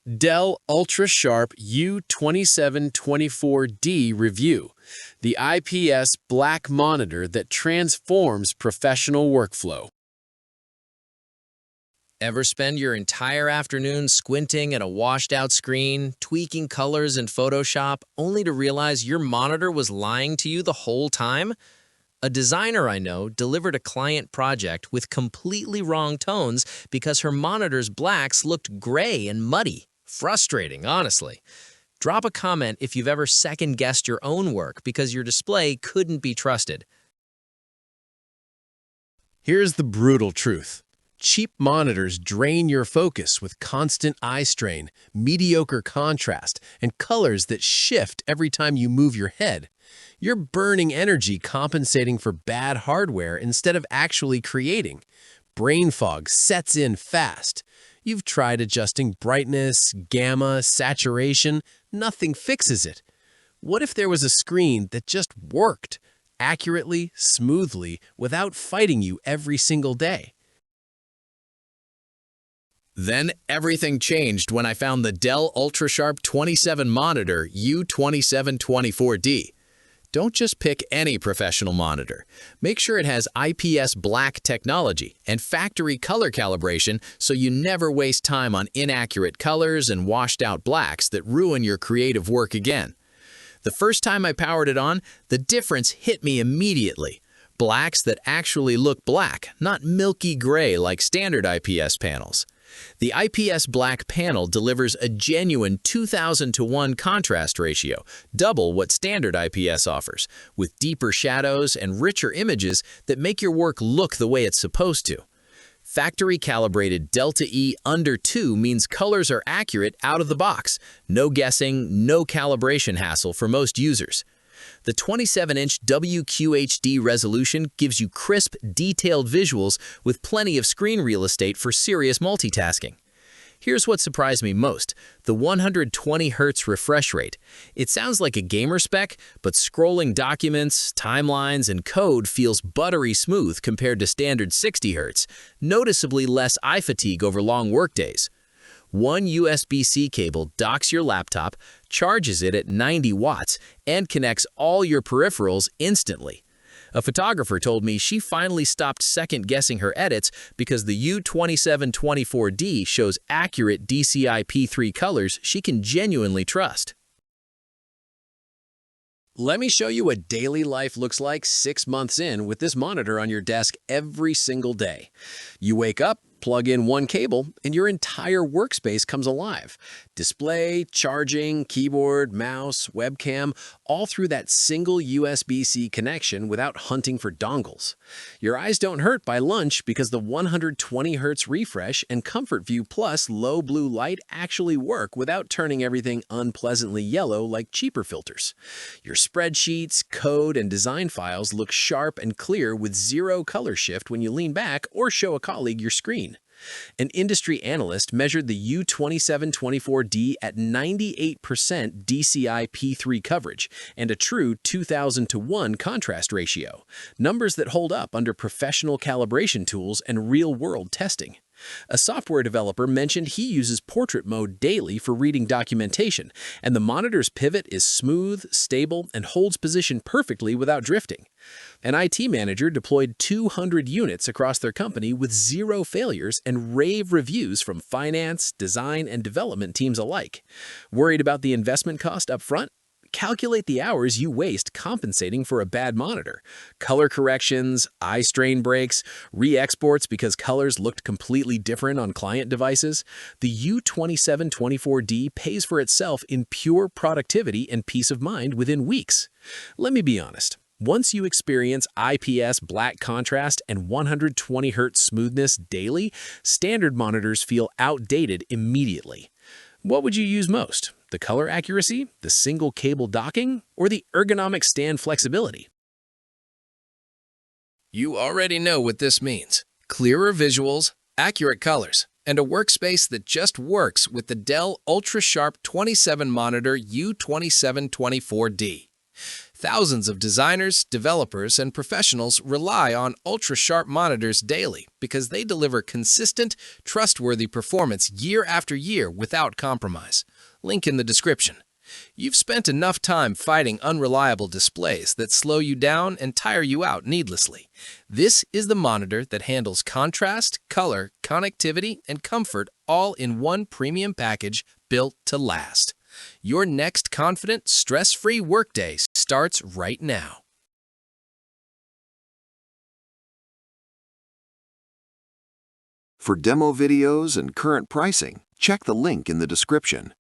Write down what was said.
Dell UltraSharp U2724D review, the IPS Black-monitor that transforms professional workflow. Ever spend your entire afternoon squinting at a washed-out screen, tweaking colors in Photoshop, only to realize your monitor was lying to you the whole time? A designer I know delivered a client project with completely wrong tones because her monitor's blacks looked gray and muddy. Frustrating, honestly. Drop a comment if you've ever second-guessed your own work because your display couldn't be trusted. Here's the brutal truth. Cheap monitors drain your focus with constant eye strain, mediocre contrast, and colors that shift every time you move your head. You're burning energy compensating for bad hardware instead of actually creating. Brain fog sets in fast. You've tried adjusting brightness, gamma, saturation. Nothing fixes it. What if there was a screen that just worked, accurately, smoothly, without fighting you every single day? Then everything changed when I found the Dell UltraSharp 27 monitor U2724D. Don't just pick any professional monitor. Make sure it has IPS Black technology and factory color calibration so you never waste time on inaccurate colors and washed-out blacks that ruin your creative work again. The first time I powered it on, the difference hit me immediately. Blacks that actually look black, not milky gray like standard IPS panels. The IPS Black panel delivers a genuine 2000-to-1 contrast ratio, double what standard IPS offers, with deeper shadows and richer images that make your work look the way it's supposed to. Factory-calibrated Delta E under 2 means colors are accurate out of the box. No guessing, no calibration hassle for most users. The 27-inch WQHD resolution gives you crisp, detailed visuals with plenty of screen real estate for serious multitasking. Here's what surprised me most, the 120 Hz refresh rate. It sounds like a gamer spec, but scrolling documents, timelines, and code feels buttery smooth compared to standard 60 Hz, noticeably less eye fatigue over long workdays. One USB-C cable docks your laptop, charges it at 90 watts, and connects all your peripherals instantly. A photographer told me she finally stopped second-guessing her edits because the U2724D shows accurate DCI-P3 colors she can genuinely trust. Let me show you what daily life looks like 6 months in with this monitor on your desk every single day. You wake up, plug in one cable, and your entire workspace comes alive. Display, charging, keyboard, mouse, webcam, all through that single USB-C connection without hunting for dongles. Your eyes don't hurt by lunch because the 120 Hz refresh and Comfort View Plus low blue light actually work without turning everything unpleasantly yellow like cheaper filters. Your spreadsheets, code, and design files look sharp and clear with zero color shift when you lean back or show a colleague your screen. An industry analyst measured the U2724D at 98% DCI-P3 coverage and a true 2000-to-1 contrast ratio, numbers that hold up under professional calibration tools and real-world testing. A software developer mentioned he uses portrait mode daily for reading documentation, and the monitor's pivot is smooth, stable, and holds position perfectly without drifting. An IT manager deployed 200 units across their company with zero failures and rave reviews from finance, design, and development teams alike. Worried about the investment cost up front? Calculate the hours you waste compensating for a bad monitor. Color corrections, eye strain breaks, re-exports because colors looked completely different on client devices. The U2724D pays for itself in pure productivity and peace of mind within weeks. Let me be honest. Once you experience IPS black contrast and 120 Hz smoothness daily, standard monitors feel outdated immediately. What would you use most? The color accuracy, the single cable docking, or the ergonomic stand flexibility? You already know what this means. Clearer visuals, accurate colors, and a workspace that just works with the Dell UltraSharp 27 monitor U2724D. Thousands of designers, developers, and professionals rely on UltraSharp monitors daily because they deliver consistent, trustworthy performance year after year without compromise. Link in the description. You've spent enough time fighting unreliable displays that slow you down and tire you out needlessly. This is the monitor that handles contrast, color, connectivity, and comfort all in one premium package built to last. Your next confident, stress-free workday starts right now. For demo videos and current pricing, check the link in the description.